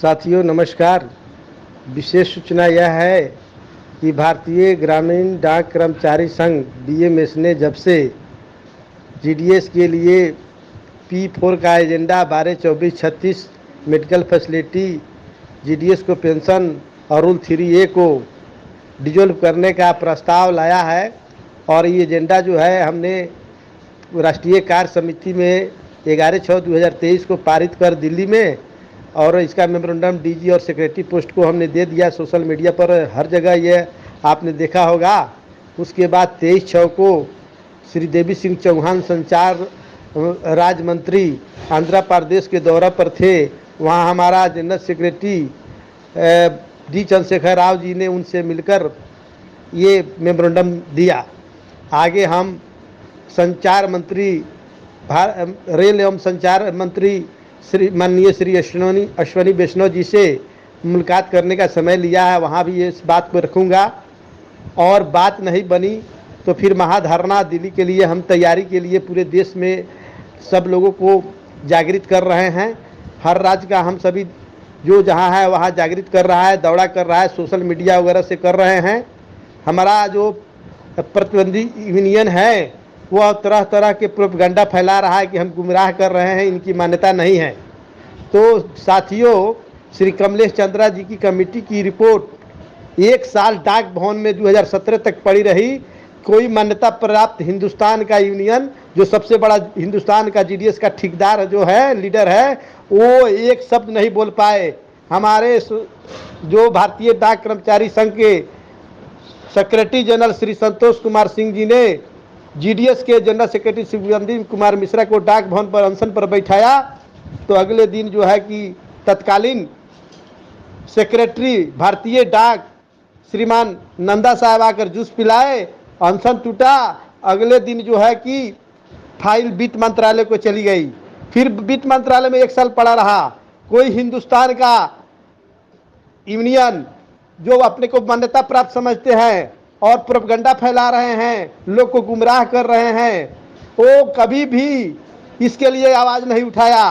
साथियों नमस्कार। विशेष सूचना यह है कि भारतीय ग्रामीण डाक कर्मचारी संघ बीएमएस ने जब से जीडीएस के लिए P4 का एजेंडा 12-24-36 मेडिकल फैसिलिटी, जीडीएस को पेंशन और रूल 3A को डिजोल्व करने का प्रस्ताव लाया है। और ये एजेंडा जो है हमने राष्ट्रीय कार्य समिति में 11/6/2023 को पारित कर दिल्ली में, और इसका मेमोरेंडम डीजी और सेक्रेटरी पोस्ट को हमने दे दिया। सोशल मीडिया पर हर जगह ये आपने देखा होगा। उसके बाद 23/6 को श्री देवी सिंह चौहान संचार राज्य मंत्री आंध्र प्रदेश के दौरे पर थे। वहाँ हमारा general secretary D Chandrashekar Rao ji ने उनसे मिलकर ये मेमोरेंडम दिया। आगे हम संचार मंत्री रेल एवं संचार मंत्री माननीय श्री अश्वनी वैष्णव जी से मुलाकात करने का समय लिया है। वहाँ भी इस बात को रखूँगा, और बात नहीं बनी तो फिर महाधरना दिल्ली के लिए हम तैयारी के लिए पूरे देश में सब लोगों को जागृत कर रहे हैं। हर राज्य का हम सभी जो जहाँ है वहाँ जागृत कर रहा है, दौड़ा कर रहा है, सोशल मीडिया वगैरह से कर रहे हैं। हमारा जो प्रतिबंधी यूनियन है वह तरह तरह के प्रोपेगेंडा फैला रहा है कि हम गुमराह कर रहे हैं, इनकी मान्यता नहीं है। तो साथियों, श्री कमलेश चंद्रा जी की कमेटी की रिपोर्ट 1 साल डाक भवन में 2017 तक पड़ी रही। कोई मान्यता प्राप्त हिंदुस्तान का यूनियन, जो सबसे बड़ा हिंदुस्तान का जीडीएस का ठेकेदार जो है, लीडर है, वो एक शब्द नहीं बोल पाए। हमारे जो भारतीय डाक कर्मचारी संघ के सेक्रेटरी जनरल श्री संतोष कुमार सिंह जी ने जीडीएस के जनरल सेक्रेटरी शिवरंजन कुमार मिश्रा को डाक भवन पर अनशन पर बैठाया। तो अगले दिन जो है कि तत्कालीन सेक्रेटरी भारतीय डाक श्रीमान नंदा साहब आकर जूस पिलाए, अनशन टूटा। अगले दिन जो है कि फाइल वित्त मंत्रालय को चली गई। फिर वित्त मंत्रालय में 1 साल पड़ा रहा। कोई हिंदुस्तान का यूनियन जो अपने को मान्यता प्राप्त समझते हैं और प्रोपेगेंडा फैला रहे हैं, लोग को गुमराह कर रहे हैं, वो कभी भी इसके लिए आवाज़ नहीं उठाया।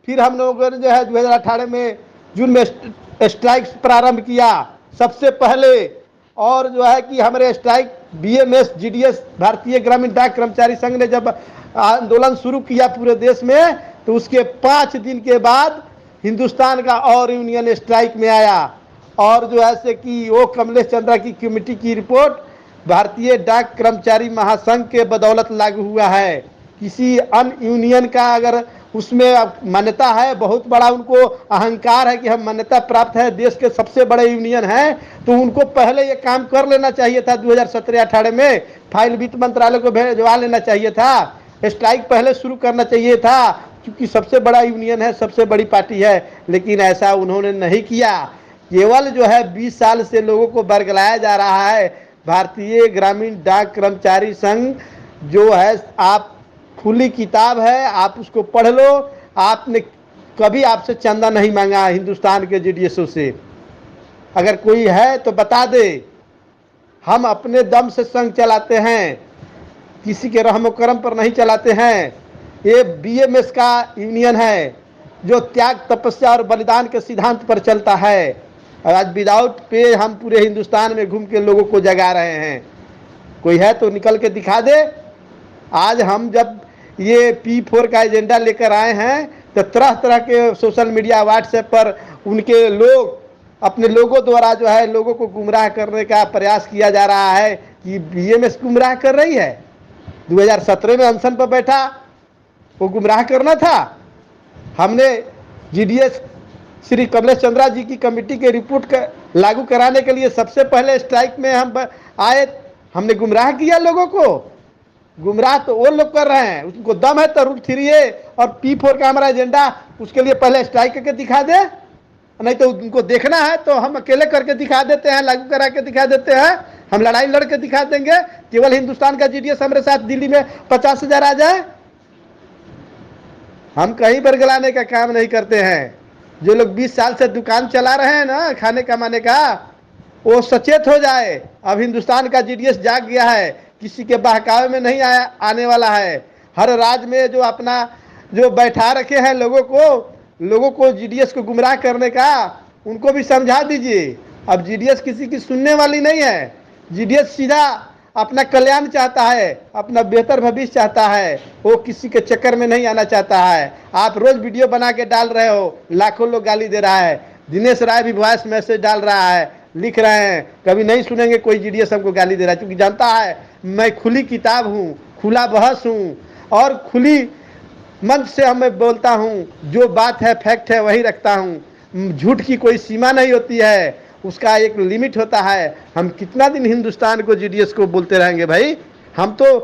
फिर हम लोगों ने जो है 2018 में जून में स्ट्राइक प्रारंभ किया सबसे पहले। और जो है कि हमारे स्ट्राइक बीएमएस जीडीएस भारतीय ग्रामीण डाक कर्मचारी संघ ने जब आंदोलन शुरू किया पूरे देश में, तो उसके 5 दिन के बाद हिंदुस्तान का और यूनियन स्ट्राइक में आया। और जो है से कि वो कमलेश चंद्रा की कमेटी की रिपोर्ट भारतीय डाक कर्मचारी महासंघ के बदौलत लागू हुआ है। किसी अन्य यूनियन का अगर उसमें मान्यता है, बहुत बड़ा उनको अहंकार है कि हम मान्यता प्राप्त है, देश के सबसे बड़े यूनियन है, तो उनको पहले ये काम कर लेना चाहिए था। 2017-18 में फाइल वित्त मंत्रालय को भेजवा लेना चाहिए था, स्ट्राइक पहले शुरू करना चाहिए था, क्योंकि सबसे बड़ा यूनियन है, सबसे बड़ी पार्टी है। लेकिन ऐसा उन्होंने नहीं किया। केवल जो है 20 साल से लोगों को बरगलाया जा रहा है। भारतीय ग्रामीण डाक कर्मचारी संघ जो है, आप खुली किताब है, आप उसको पढ़ लो। आपने कभी आपसे चंदा नहीं मांगा हिंदुस्तान के जीडीएसओ से। अगर कोई है तो बता दे। हम अपने दम से संघ चलाते हैं, किसी के रहम करम पर नहीं चलाते हैं। ये बीएमएस का यूनियन है जो त्याग, तपस्या और बलिदान के सिद्धांत पर चलता है। आज विदाउट पे हम पूरे हिंदुस्तान में घूम के लोगों को जगा रहे हैं। कोई है तो निकल के दिखा दे। आज हम जब ये P4 का एजेंडा लेकर आए हैं तो तरह तरह के सोशल मीडिया, व्हाट्सएप पर उनके लोग अपने लोगों द्वारा जो है लोगों को गुमराह करने का प्रयास किया जा रहा है कि बीएमएस गुमराह कर रही है। 2017 में अनशन पर बैठा, वो गुमराह करना था। हमने जीडीएस श्री कमलेश चंद्रा जी की कमेटी के रिपोर्ट लागू कराने के लिए सबसे पहले स्ट्राइक में हम आए। हमने गुमराह किया लोगों को। गुमराह तो वो लोग कर रहे हैं, उनको दम है तो रूल 3A और P4 का हमारा एजेंडा, उसके लिए पहले स्ट्राइक करके दिखा दे। नहीं तो उनको देखना है तो हम अकेले करके दिखा देते हैं, लागू करा के दिखा देते हैं। हम लड़ाई लड़ के दिखा देंगे। केवल हिंदुस्तान का जीडीएस हमारे साथ दिल्ली में 50,000 आ जाए। हम कहीं बरगलाने का काम नहीं करते हैं। जो लोग 20 साल से दुकान चला रहे हैं ना खाने कमाने का, वो सचेत हो जाए। अब हिंदुस्तान का जीडीएस जाग गया है, किसी के बहकावे में नहीं आने वाला है। हर राज्य में जो अपना जो बैठा रखे हैं लोगों को, लोगों को जीडीएस को गुमराह करने का, उनको भी समझा दीजिए। अब जीडीएस किसी की सुनने वाली नहीं है। जीडीएस सीधा अपना कल्याण चाहता है, अपना बेहतर भविष्य चाहता है, वो किसी के चक्कर में नहीं आना चाहता है। आप रोज वीडियो बना के डाल रहे हो, लाखों लोग गाली दे रहा है। दिनेश राय भी वॉइस मैसेज डाल रहा है, लिख रहे हैं, कभी नहीं सुनेंगे कोई जीडीएस हमको गाली दे रहा है, क्योंकि जानता है मैं खुली किताब हूँ, खुला बहस हूँ और खुली मंच से मैं बोलता हूँ। जो बात है फैक्ट है वही रखता हूँ। झूठ की कोई सीमा नहीं होती है, उसका एक लिमिट होता है। हम कितना दिन हिंदुस्तान को जीडीएस को बोलते रहेंगे भाई? हम तो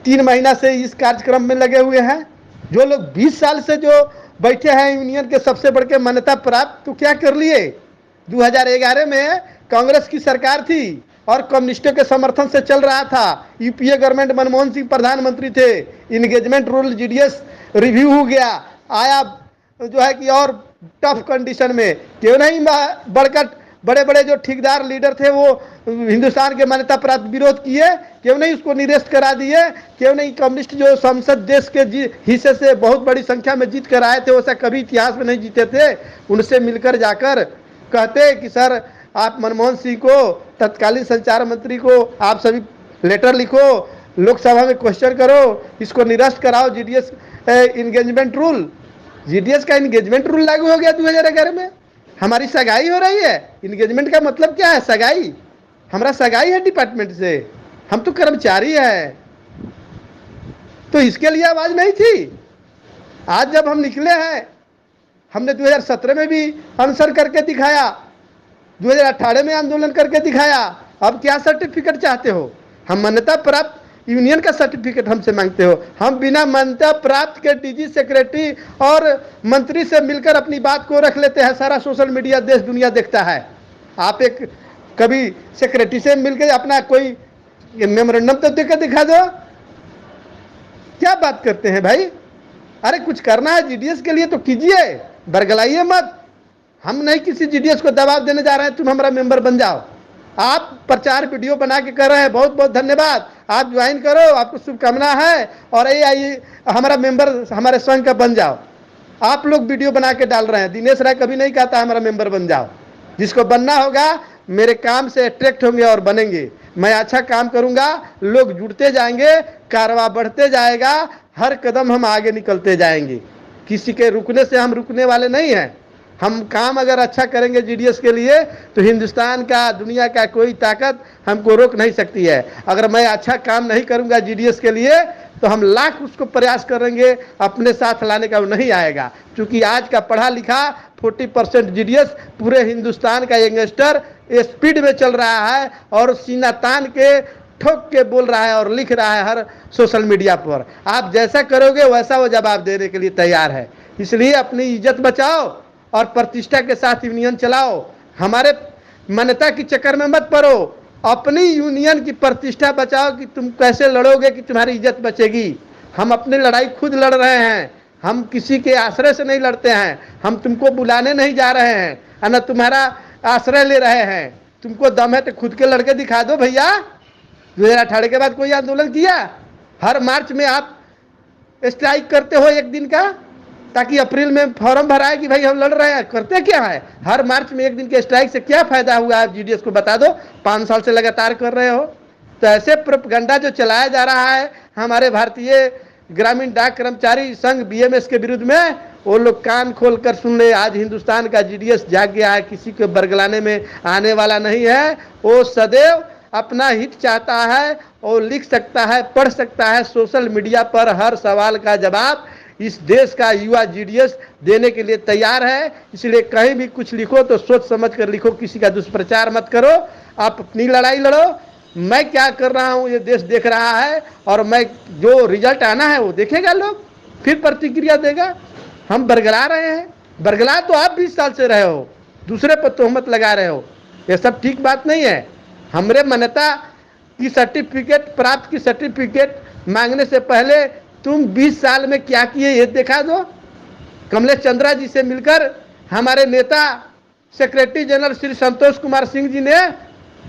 3 महीना से इस कार्यक्रम में लगे हुए हैं। जो लोग 20 साल से जो बैठे हैं यूनियन के सबसे बढ़ के मान्यता प्राप्त, तो क्या कर लिए? 2011 में कांग्रेस की सरकार थी और कम्युनिस्टों के समर्थन से चल रहा था। यूपीए गवर्नमेंट, मनमोहन सिंह प्रधानमंत्री थे। इंगेजमेंट रूल जीडीएस रिव्यू हो गया, आया जो है कि और टफ कंडीशन में। क्यों नहीं बढ़कर बड़े बड़े जो ठेकेदार लीडर थे वो हिंदुस्तान के मान्यता प्राप्त विरोध किए? क्यों नहीं उसको निरस्त करा दिए? क्यों नहीं कम्युनिस्ट जो संसद देश के हिस्से से बहुत बड़ी संख्या में जीत कर आए थे, वैसा कभी इतिहास में नहीं जीते थे, उनसे मिलकर जाकर कहते कि सर आप मनमोहन सिंह को, तत्कालीन संचार मंत्री को आप सभी लेटर लिखो, लोकसभा में क्वेश्चन करो, इसको निरस्त कराओ जीडीएस इंगेजमेंट रूल। जीडीएस का इंगेजमेंट रूल लागू हो गया 2011 में। हमारी सगाई हो रही है। इंगेजमेंट का मतलब क्या है? सगाई। हमारा सगाई है डिपार्टमेंट से, हम तो कर्मचारी है। तो इसके लिए आवाज नहीं थी। आज जब हम निकले हैं, हमने 2017 में भी अनशन करके दिखाया, 2018 में आंदोलन करके दिखाया। अब क्या सर्टिफिकेट चाहते हो? हम मान्यता प्राप्त यूनियन का सर्टिफिकेट हमसे मांगते हो? हम बिना मान्यता प्राप्त के डीजी, सेक्रेटरी और मंत्री से मिलकर अपनी बात को रख लेते हैं। सारा सोशल मीडिया देश दुनिया देखता है। आप एक कभी सेक्रेटरी से मिलकर अपना कोई मेमोरेंडम तो देकर दिखा दो। क्या बात करते हैं भाई? अरे कुछ करना है जीडीएस के लिए तो कीजिए, बरगलाइए मत। हम नहीं किसी जीडीएस को दबाव देने जा रहे हैं तुम हमारा मेंबर बन जाओ। आप प्रचार वीडियो बना के कर रहे हैं, बहुत बहुत धन्यवाद। आप ज्वाइन करो, आपको शुभकामना है, और आइए हमारा मेंबर, हमारे संघ का बन जाओ। आप लोग वीडियो बना के डाल रहे हैं। दिनेश राय कभी नहीं कहता हमारा मेंबर बन जाओ। जिसको बनना होगा मेरे काम से अट्रैक्ट होंगे और बनेंगे। मैं अच्छा काम करूंगा, लोग जुड़ते जाएंगे, कारवा बढ़ते जाएगा, हर कदम हम आगे निकलते जाएंगे। किसी के रुकने से हम रुकने वाले नहीं हैं। हम काम अगर अच्छा करेंगे जीडीएस के लिए तो हिंदुस्तान का, दुनिया का कोई ताकत हमको रोक नहीं सकती है। अगर मैं अच्छा काम नहीं करूंगा जीडीएस के लिए तो हम लाख उसको प्रयास करेंगे, अपने साथ लाने का वो नहीं आएगा। क्योंकि आज का पढ़ा लिखा 40% जीडीएस पूरे हिंदुस्तान का यंगस्टर स्पीड में चल रहा है और सीना तान के ठोक के बोल रहा है और लिख रहा है हर सोशल मीडिया पर। आप जैसा करोगे वैसा वो जवाब देने के लिए तैयार है। इसलिए अपनी इज्जत बचाओ और प्रतिष्ठा के साथ यूनियन चलाओ। हमारे मान्यता के चक्कर में मत पड़ो। अपनी यूनियन की प्रतिष्ठा बचाओ कि तुम कैसे लड़ोगे कि तुम्हारी इज्जत बचेगी। हम अपनी लड़ाई खुद लड़ रहे हैं, हम किसी के आश्रय से नहीं लड़ते हैं। हम तुमको बुलाने नहीं जा रहे हैं, न तुम्हारा आश्रय ले रहे हैं। तुमको दम है तो खुद के लड़के दिखा दो भैया। 2018 के बाद कोई आंदोलन किया? हर मार्च में आप स्ट्राइक करते हो एक दिन का, ताकि अप्रैल में फॉर्म भराए कि भाई हम लड़ रहे हैं। करते क्या है? हर मार्च में एक दिन के स्ट्राइक से क्या फायदा हुआ? आप जीडीएस को बता दो। 5 साल से लगातार कर रहे हो। तो ऐसे प्रोपगंडा जो चलाया जा रहा है हमारे भारतीय ग्रामीण डाक कर्मचारी संघ बीएमएस के विरुद्ध में, वो लोग कान खोल कर सुन ले। आज हिंदुस्तान का जीडीएस जाग गया है, किसी को बरगलाने में आने वाला नहीं है। वो सदैव अपना हित चाहता है और लिख सकता है, पढ़ सकता है सोशल मीडिया पर। हर सवाल का जवाब इस देश का युवा जीडीएस देने के लिए तैयार है। इसलिए कहीं भी कुछ लिखो तो सोच समझ कर लिखो, किसी का दुष्प्रचार मत करो। आप अपनी लड़ाई लड़ो। मैं क्या कर रहा हूँ ये देश देख रहा है, और मैं जो रिजल्ट आना है वो देखेगा, लोग फिर प्रतिक्रिया देगा। हम बरगला रहे हैं। बरगला तो आप 20 साल से रहे हो, दूसरे पर तोहमत लगा रहे हो। ये सब ठीक बात नहीं है। हमरे मान्यता की सर्टिफिकेट, प्राप्त की सर्टिफिकेट मांगने से पहले तुम 20 साल में क्या किए ये दिखा दो। कमलेश चंद्रा जी से मिलकर हमारे नेता सेक्रेटरी जनरल श्री संतोष कुमार सिंह जी ने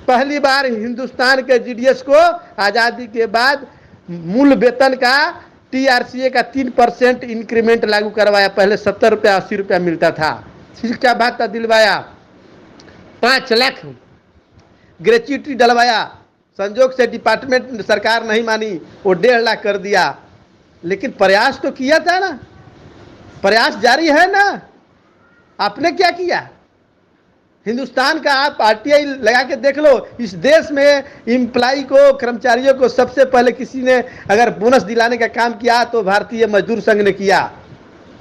पहली बार हिंदुस्तान के जीडीएस को आज़ादी के बाद मूल वेतन का TRCA का 3% इंक्रीमेंट लागू करवाया। पहले 70 रुपया 80 रुपया मिलता था। शिक्षा भत्ता दिलवाया। 5 लाख ग्रेच्युटी डलवाया। संजोग से डिपार्टमेंट सरकार नहीं मानी, वो 1.5 लाख कर दिया। लेकिन प्रयास तो किया था ना, प्रयास जारी है ना। आपने क्या किया? हिंदुस्तान का आप RTI लगा के देख लो। इस देश में एम्प्लाई को, कर्मचारियों को सबसे पहले किसी ने अगर बोनस दिलाने का काम किया तो भारतीय मजदूर संघ ने किया।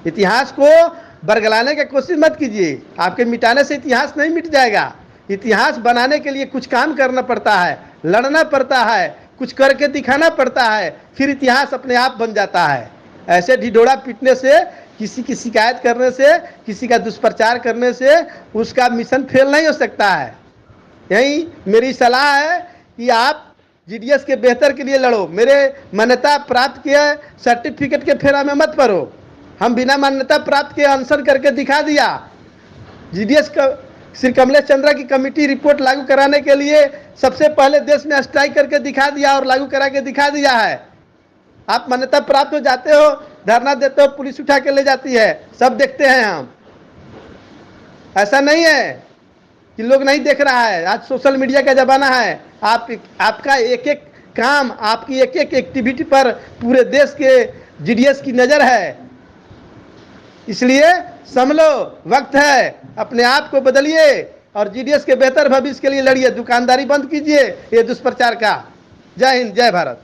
इतिहास को बरगलाने की कोशिश मत कीजिए। आपके मिटाने से इतिहास नहीं मिट जाएगा। इतिहास बनाने के लिए कुछ काम करना पड़ता है, लड़ना पड़ता है, कुछ करके दिखाना पड़ता है, फिर इतिहास अपने आप बन जाता है। ऐसे ढिढोरा पीटने से, किसी की शिकायत करने से, किसी का दुष्प्रचार करने से उसका मिशन फेल नहीं हो सकता है। यही मेरी सलाह है कि आप GDS के बेहतर के लिए लड़ो। मेरे मान्यता प्राप्त के सर्टिफिकेट के फेरा में मत पड़ो। हम बिना मान्यता प्राप्त के अनशन करके दिखा दिया। GDS का श्री कमलेश चंद्रा की कमेटी रिपोर्ट लागू कराने के लिए सबसे पहले देश में स्ट्राइक करके दिखा दिया और लागू करा के दिखा दिया है। आप मान्यता प्राप्त हो जाते हो, धरना देते हो, पुलिस उठा के ले जाती है, सब देखते हैं हम। ऐसा नहीं है कि लोग नहीं देख रहा है। आज सोशल मीडिया का जमाना है। आपका एक एक काम, आपकी एक एक एक्टिविटी पर पूरे देश के GDS की नज़र है। इसलिए संभलो, वक्त है, अपने आप को बदलिए और GDS के बेहतर भविष्य के लिए लड़िए। दुकानदारी बंद कीजिए ये दुष्प्रचार का। जय हिंद, जय भारत।